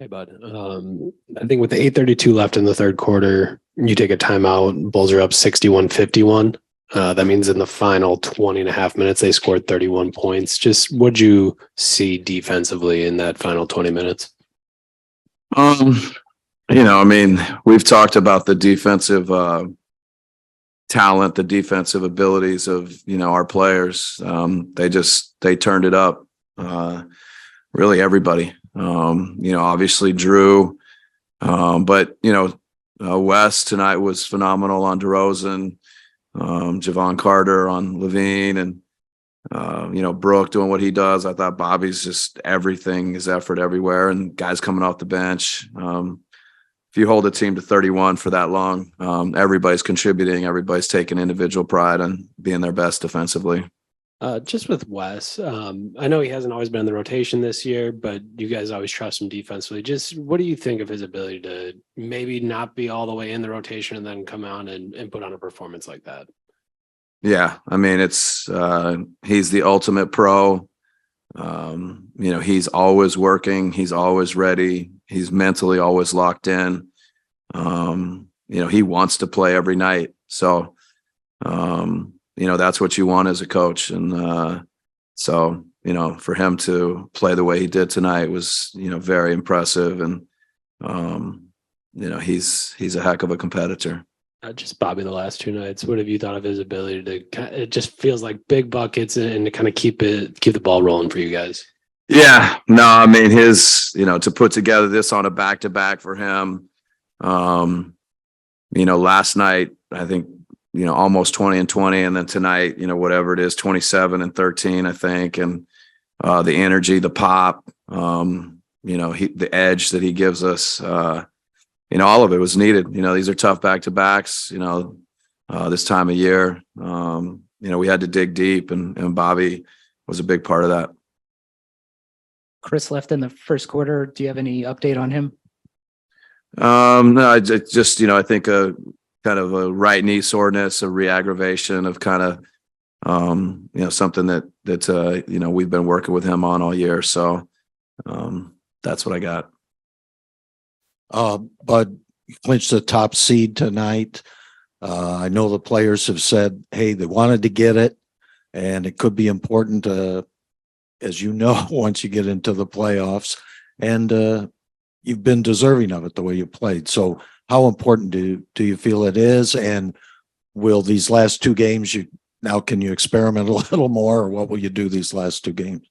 Hey, bud. I think with the 8:32 left in the third quarter, you take a timeout. Bulls are up 61-51. That means in the final 20 and a half minutes, they scored 31 points. Just what'd you see defensively in that final 20 minutes? Um, I mean, we've talked about the defensive talent, the defensive abilities of, our players. They turned it up. Really everybody. Obviously Drew, but Wes tonight was phenomenal on DeRozan, Javon Carter on Levine, and Brooke doing what he does. I thought Bobby's just everything, his effort everywhere, and guys coming off the bench. If you hold a team to 31 for that long, everybody's contributing, everybody's taking individual pride on being their best defensively. Just with Wes, I know he hasn't always been in the rotation this year, but you guys always trust him defensively. Just what do you think of his ability to maybe not be all the way in the rotation and then come out and put on a performance like that? Yeah, I mean, he's the ultimate pro. He's always working, he's always ready, he's mentally always locked in. He wants to play every night. So that's what you want as a coach. And for him to play the way he did tonight was, very impressive. And he's a heck of a competitor. Just Bobby the last two nights. What have you thought of his ability to? It just feels like big buckets and to kind of keep the ball rolling for you guys. Yeah, no, I mean to put together this on a back-to-back for him. Last night I think almost 20 and 20, and then tonight whatever it is, 27 and 13 I think, and the energy, the pop, the edge that he gives us. All of it was needed. These are tough back-to-backs, this time of year. We had to dig deep, and Bobby was a big part of that. Chris left in the first quarter. Do you have any update on him? No, I just, I think a kind of a right knee soreness, a re-aggravation of kind of, something that we've been working with him on all year. So that's what I got. But you clinched the top seed tonight. I know the players have said, hey, they wanted to get it, and it could be important, as you know, once you get into the playoffs. And you've been deserving of it the way you played. So how important do you feel it is? And will these last two games, can you experiment a little more, or what will you do these last two games?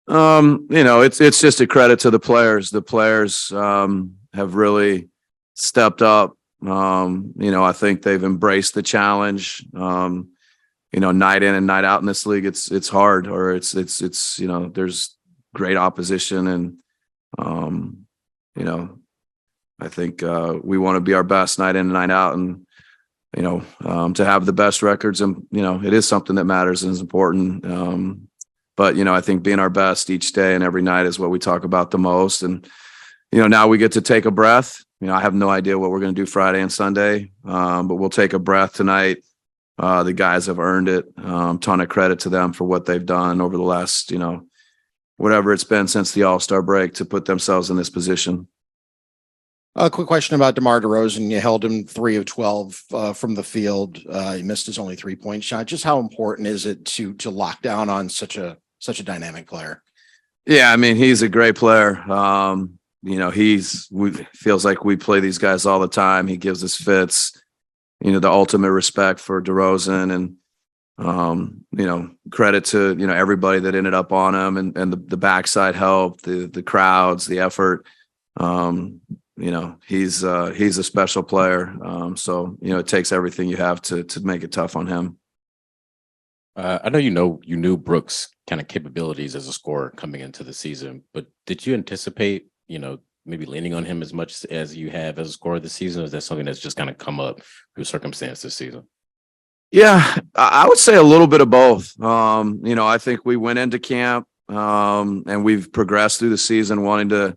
It's just a credit to the players. The players have really stepped up. I think they've embraced the challenge. Night in and night out in this league, it's hard, or it's there's great opposition, and I think we want to be our best night in and night out, and to have the best records, and it is something that matters and is important. But I think being our best each day and every night is what we talk about the most. And now we get to take a breath. I have no idea what we're going to do Friday and Sunday, but we'll take a breath tonight. The guys have earned it. Ton of credit to them for what they've done over the last, whatever it's been since the All-Star break to put themselves in this position. A quick question about DeMar DeRozan. You held him 3 of 12 from the field. He missed his only 3-point shot. Just how important is it to lock down on such a dynamic player? Yeah, I mean, he's a great player. Feels like we play these guys all the time. He gives us fits. The ultimate respect for DeRozan, and credit to everybody that ended up on him, and the backside help, the crowds, the effort. He's a special player. So it takes everything you have to make it tough on him. I know you knew Brooks' kind of capabilities as a scorer coming into the season, but did you anticipate maybe leaning on him as much as you have as a scorer this season? Or is that something that's just kind of come up through circumstance this season? Yeah, I would say a little bit of both. I think we went into camp and we've progressed through the season wanting to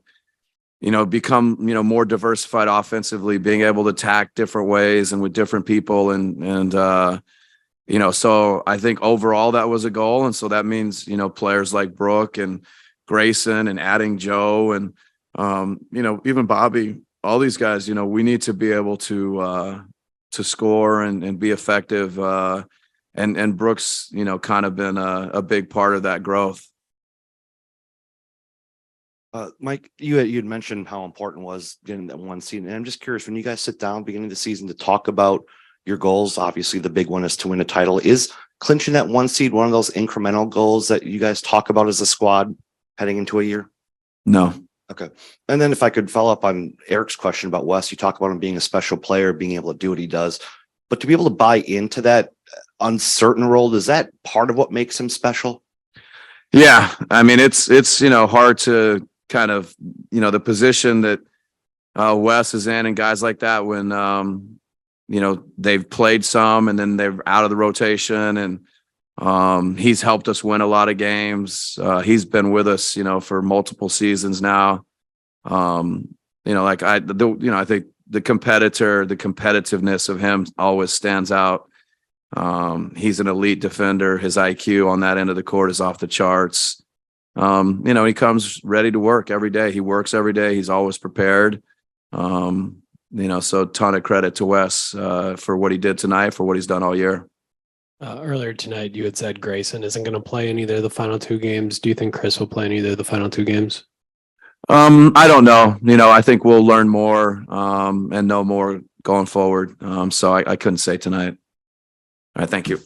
become more diversified offensively, being able to attack different ways and with different people, and so I think overall that was a goal, and so that means players like Brooke and Grayson and adding Joe, and Even Bobby, all these guys, we need to be able to score and be effective. And Brooks, kind of been a big part of that growth. Mike, you had mentioned how important it was getting that one seed, and I'm just curious, when you guys sit down beginning of the season to talk about your goals, obviously the big one is to win a title. Is clinching that one seed one of those incremental goals that you guys talk about as a squad heading into a year? No. Okay. And then if I could follow up on Eric's question about Wes, you talk about him being a special player, being able to do what he does, but to be able to buy into that uncertain role, is that part of what makes him special? Yeah. I mean, it's hard to kind of, the position that Wes is in and guys like that when, they've played some and then they're out of the rotation, and he's helped us win a lot of games. He's been with us, for multiple seasons now. I think the competitiveness of him always stands out. He's an elite defender. His IQ on that end of the court is off the charts. He comes ready to work every day. He works every day. He's always prepared. So ton of credit to Wes for what he did tonight, for what he's done all year. Earlier tonight, you had said Grayson isn't going to play in either of the final two games. Do you think Chris will play in either of the final two games? I don't know. I think we'll learn more and know more going forward. So I couldn't say tonight. All right. Thank you.